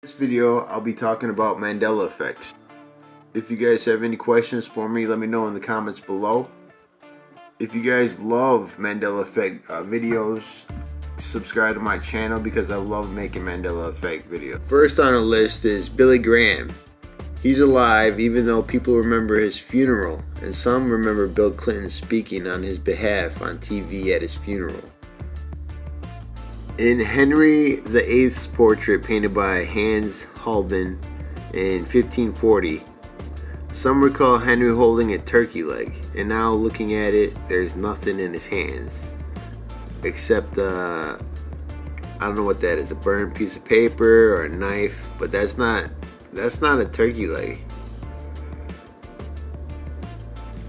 In this video, I'll be talking about Mandela effects. If you guys have any questions for me, let me know in the comments below. If you guys love Mandela effect videos, subscribe to my channel because I love making Mandela effect videos. First on the list is Billy Graham. He's alive even though people remember his funeral, and some remember Bill Clinton speaking on his behalf on TV at his funeral. In Henry VIII's portrait painted by Hans Holbein in 1540, some recall Henry holding a turkey leg, and now looking at it, there's nothing in his hands except I don't know what that is, a burned piece of paper or a knife, but that's not a turkey leg.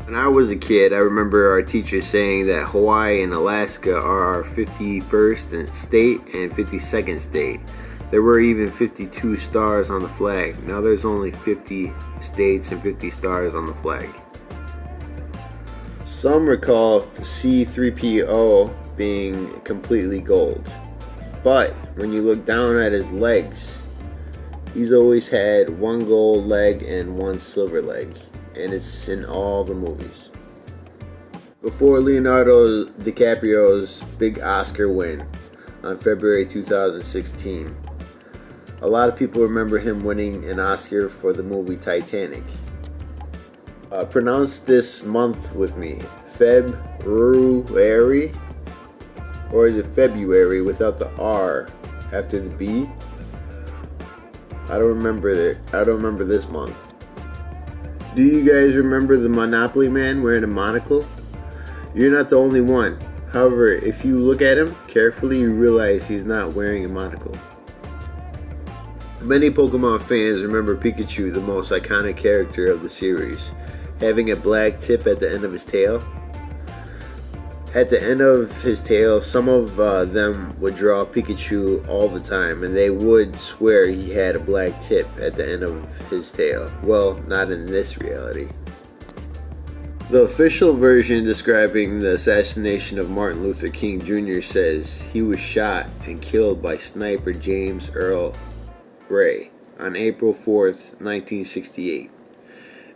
When I was a kid, I remember our teacher saying that Hawaii and Alaska are our 51st state and 52nd state. There were even 52 stars on the flag. Now there's only 50 states and 50 stars on the flag. Some recall C-3PO being completely gold. But when you look down at his legs, he's always had one gold leg and one silver leg. And it's in all the movies. Before Leonardo DiCaprio's big Oscar win on February 2016, a lot of people remember him winning an Oscar for the movie Titanic. Pronounce this month with me. February? Or is it February without the R after the B? I don't remember this month. Do you guys remember the Monopoly man wearing a monocle? You're not the only one. However, if you look at him carefully, you realize he's not wearing a monocle. Many Pokemon fans remember Pikachu, the most iconic character of the series, having a black tip at the end of his tail. At the end of his tail, some of them would draw Pikachu all the time, and they would swear he had a black tip at the end of his tail. Well, not in this reality. The official version describing the assassination of Martin Luther King Jr. says he was shot and killed by sniper James Earl Ray on April 4th, 1968,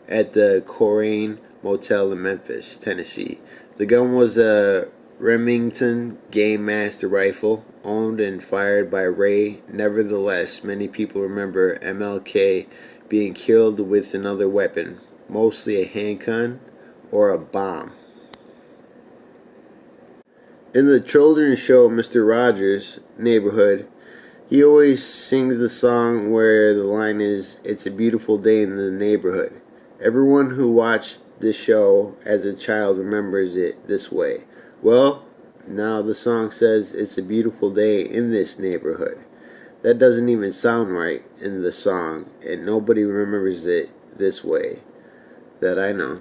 at the Coleraine Motel in Memphis, Tennessee. The gun was a Remington Game Master rifle, owned and fired by Ray. Nevertheless, many people remember MLK being killed with another weapon, mostly a handgun or a bomb. In the children's show Mr. Rogers' Neighborhood, he always sings the song where the line is, "It's a beautiful day in the neighborhood." Everyone who watched this show as a child remembers it this way. Well, now the song says it's a beautiful day in this neighborhood. That doesn't even sound right in the song, and nobody remembers it this way that I know.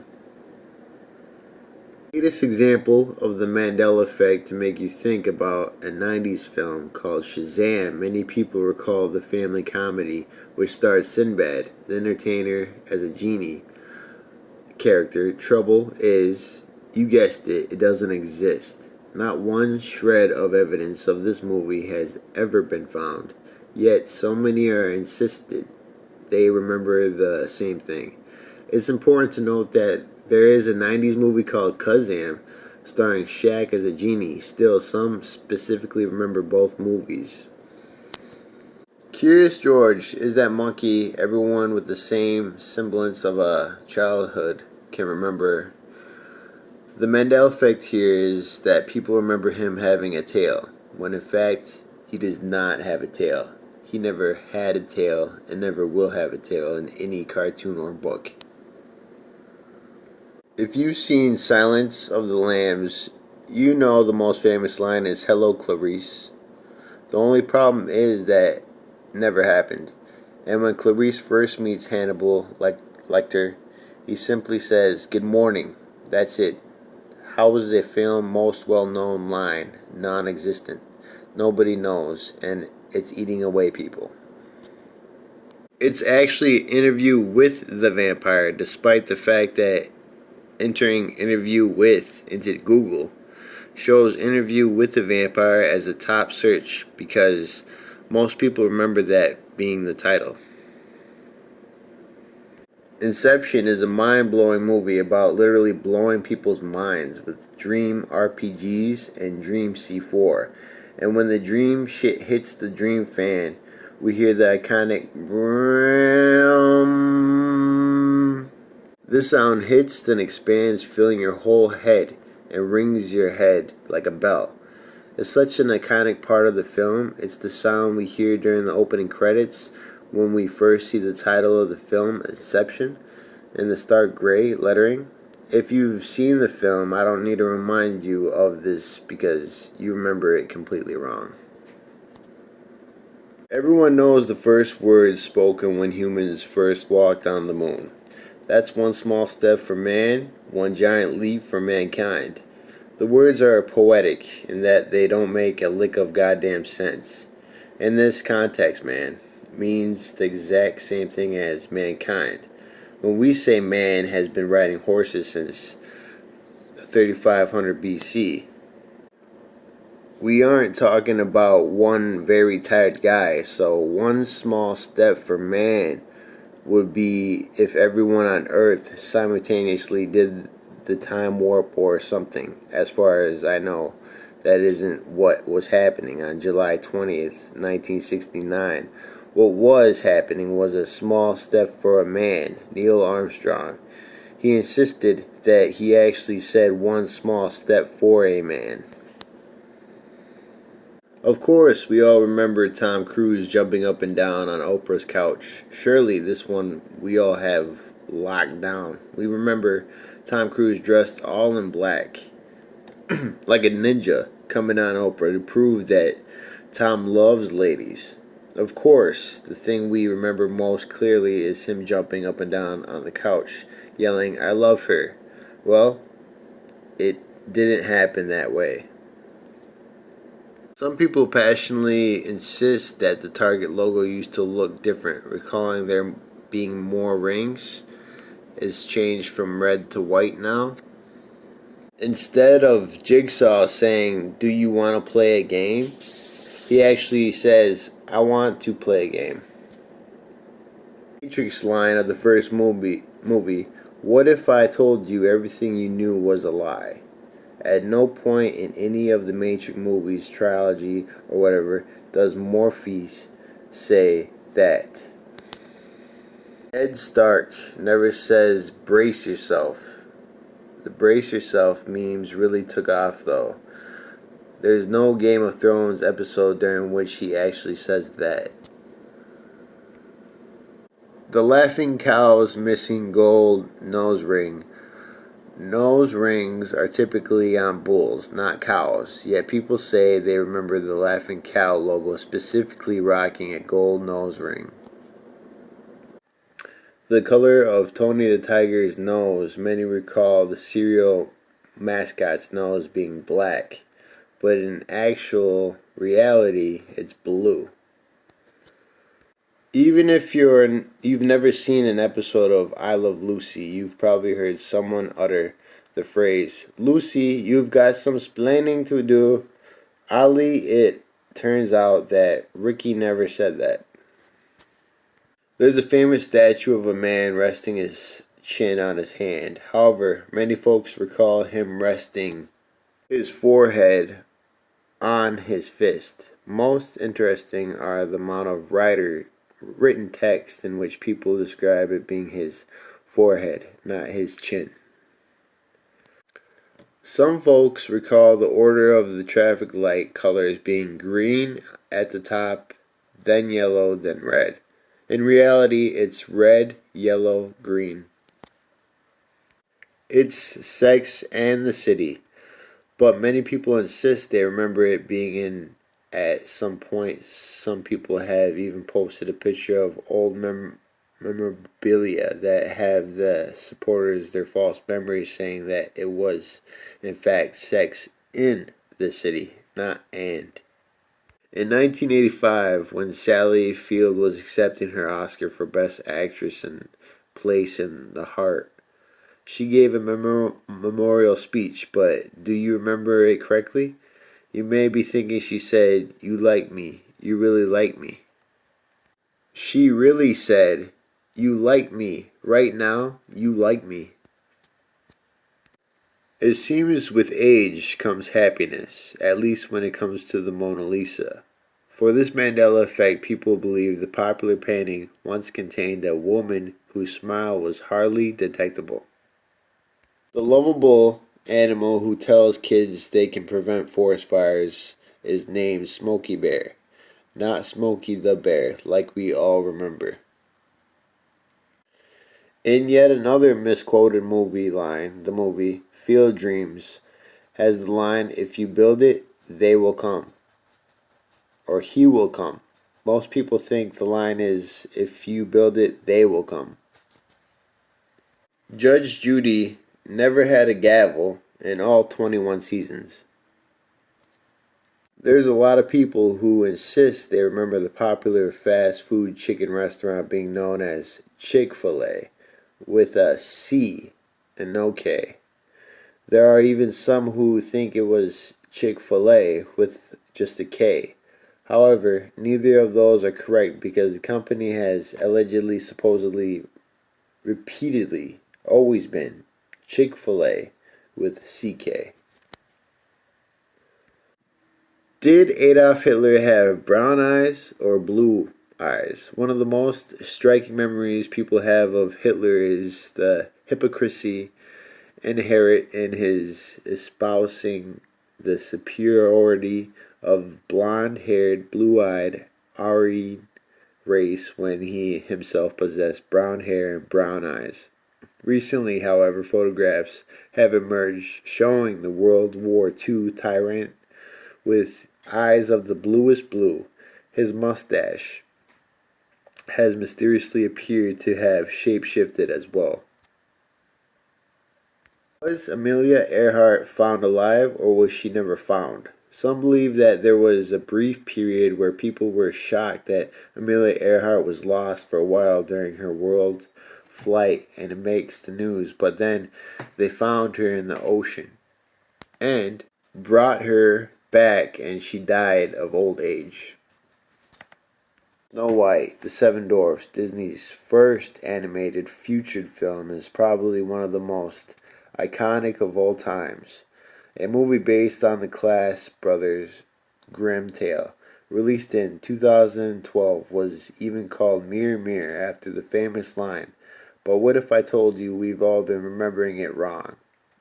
The latest example of the Mandela effect to make you think about a 90s film called Shazam. Many people recall the family comedy which stars Sinbad, the entertainer, as a genie character. Trouble is, you guessed it, it doesn't exist. Not one shred of evidence of this movie has ever been found. Yet so many are insistent they remember the same thing. It's important to note that there is a 90s movie called Kazam starring Shaq as a genie. Still, some specifically remember both movies. Curious George is that monkey everyone with the same semblance of a childhood can remember. The Mandela effect here is that people remember him having a tail, when in fact he does not have a tail. He never had a tail and never will have a tail in any cartoon or book. If you've seen Silence of the Lambs, you know the most famous line is "Hello, Clarice." The only problem is that never happened. And when Clarice first meets Hannibal Lecter, he simply says, "Good morning." That's it. How is the film's most well-known line non-existent? Nobody knows, and it's eating away people. It's actually Interview with the Vampire, despite the fact that entering Interview with into Google shows Interview with the Vampire as the top search, because most people remember that being the title. Inception is a mind-blowing movie about literally blowing people's minds with dream RPGs and Dream C4. And when the dream shit hits the dream fan, we hear the iconic "Brum." This sound hits, then expands, filling your whole head and rings your head like a bell. It's such an iconic part of the film. It's the sound we hear during the opening credits when we first see the title of the film, Inception, in the stark gray lettering. If you've seen the film, I don't need to remind you of this because you remember it completely wrong. Everyone knows the first words spoken when humans first walked on the moon. That's one small step for man, one giant leap for mankind. The words are poetic in that they don't make a lick of goddamn sense. In this context, man means the exact same thing as mankind. When we say man has been riding horses since 3500 BC, we aren't talking about one very tired guy. So one small step for man would be if everyone on Earth simultaneously did the time warp or something. As far as I know, that isn't what was happening on July 20th, 1969. What was happening was a small step for a man, Neil Armstrong. He insisted that he actually said one small step for a man. Of course, we all remember Tom Cruise jumping up and down on Oprah's couch. Surely this one we all have locked down. We remember Tom Cruise dressed all in black, like a ninja, coming on Oprah to prove that Tom loves ladies. Of course, the thing we remember most clearly is him jumping up and down on the couch, yelling, "I love her." Well, it didn't happen that way. Some people passionately insist that the Target logo used to look different, recalling there being more rings. It's changed from red to white now. Instead of Jigsaw saying, "Do you want to play a game?" he actually says, "I want to play a game." Matrix line of the first movie, "What if I told you everything you knew was a lie?" At no point in any of the Matrix movies, trilogy, or whatever, does Morpheus say that. Ed Stark never says brace yourself. The brace yourself memes really took off though. There's no Game of Thrones episode during which he actually says that. The laughing cow's missing gold nose ring. Nose rings are typically on bulls, not cows, yet people say they remember the Laughing Cow logo specifically rocking a gold nose ring. The color of Tony the Tiger's nose, many recall the cereal mascot's nose being black, but in actual reality, it's blue. Even if you've never seen an episode of I Love Lucy, you've probably heard someone utter the phrase, "Lucy, you've got some splaining to do." Ali, it turns out that Ricky never said that. There's a famous statue of a man resting his chin on his hand. However, many folks recall him resting his forehead on his fist. Most interesting are the amount of written text in which people describe it being his forehead, not his chin. Some folks recall the order of the traffic light colors being green at the top, then yellow, then red. In reality, it's red, yellow, green. It's Sex and the City, but many people insist they remember it being in at some point. Some people have even posted a picture of old memorabilia that have the supporters their false memories saying that it was in fact Sex in the City, not and. In 1985, when Sally Field was accepting her Oscar for Best Actress in Place in the Heart, she gave a memorial speech, but do you remember it correctly? You may be thinking she said, "You like me, you really like me." She really said, "You like me. Right now, you like me." It seems with age comes happiness, at least when it comes to the Mona Lisa. For this Mandela effect, people believe the popular painting once contained a woman whose smile was hardly detectable. The lovable animal who tells kids they can prevent forest fires is named Smokey Bear, not Smokey the Bear, like we all remember. In yet another misquoted movie line, the movie Field Dreams has the line, "If you build it, they will come," or "he will come." Most people think the line is, "If you build it, they will come." Judge Judy never had a gavel in all 21 seasons. There's a lot of people who insist they remember the popular fast food chicken restaurant being known as Chick-fil-A with a C and no K. There are even some who think it was Chick-fil-A with just a K. However, neither of those are correct because the company has allegedly, supposedly, repeatedly always been Chick-fil-A with CK. Did Adolf Hitler have brown eyes or blue eyes? One of the most striking memories people have of Hitler is the hypocrisy inherent in his espousing the superiority of blonde-haired, blue-eyed Aryan race when he himself possessed brown hair and brown eyes. Recently, however, photographs have emerged showing the World War II tyrant with eyes of the bluest blue. His mustache has mysteriously appeared to have shapeshifted as well. Was Amelia Earhart found alive or was she never found? Some believe that there was a brief period where people were shocked that Amelia Earhart was lost for a while during her world flight and it makes the news, but then they found her in the ocean and brought her back and she died of old age. Snow White, The Seven Dwarfs, Disney's first animated featured film, is probably one of the most iconic of all times. A movie based on the Class Brothers Grimm tale, released in 2012, was even called Mirror Mirror after the famous line, "But what if I told you we've all been remembering it wrong?"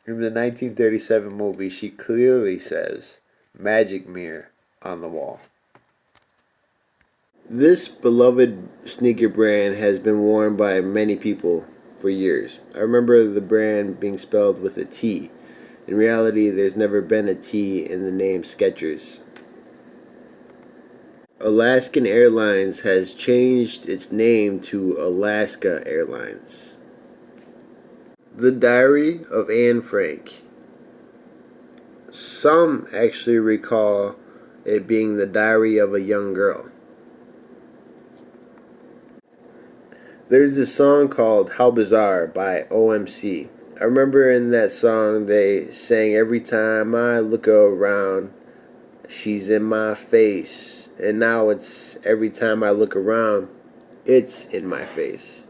In the 1937 movie, she clearly says, "Magic mirror on the wall." This beloved sneaker brand has been worn by many people for years. I remember the brand being spelled with a T. In reality, there's never been a T in the name Skechers. Alaskan Airlines has changed its name to Alaska Airlines. The Diary of Anne Frank. Some actually recall it being the diary of a young girl. There's this song called How Bizarre by OMC. I remember in that song they sang, "Every time I look around, she's in my face." And now it's "Every time I look around, it's in my face."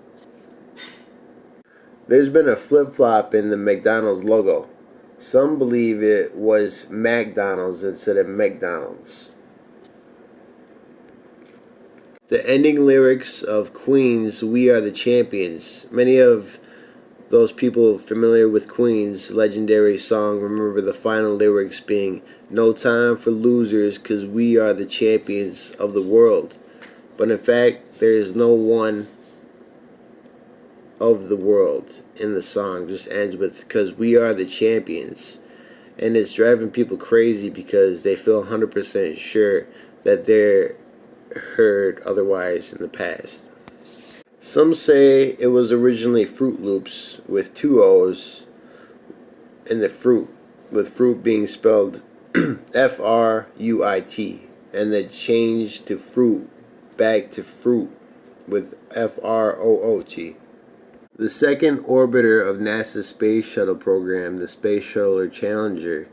There's been a flip-flop in the McDonald's logo. Some believe it was McDonald's instead of McDonald's. The ending lyrics of Queen's "We Are the Champions." Many of those people familiar with Queen's legendary song remember the final lyrics being, "No time for losers 'cause we are the champions of the world." But in fact, there is no one of the world in the song. It just ends with, "'Cause we are the champions." And it's driving people crazy because they feel 100% sure that they're heard otherwise in the past. Some say it was originally Fruit Loops with two O's in the fruit, with fruit being spelled Fruit, and then changed to fruit back to fruit with Froot. The second orbiter of NASA's space shuttle program, the Space Shuttle Challenger,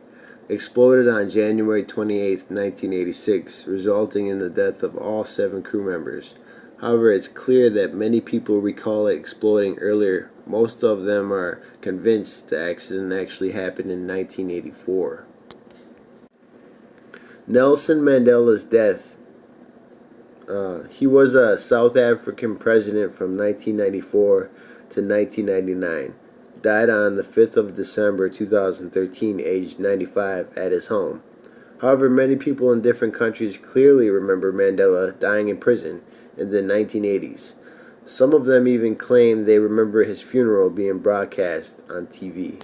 exploded on January 28, 1986, resulting in the death of all 7 crew members. However, it's clear that many people recall it exploding earlier. Most of them are convinced the accident actually happened in 1984. Nelson Mandela's death. He was a South African president from 1994 to 1999. Died on the 5th of December 2013, aged 95, at his home. However, many people in different countries clearly remember Mandela dying in prison in the 1980s. Some of them even claim they remember his funeral being broadcast on TV.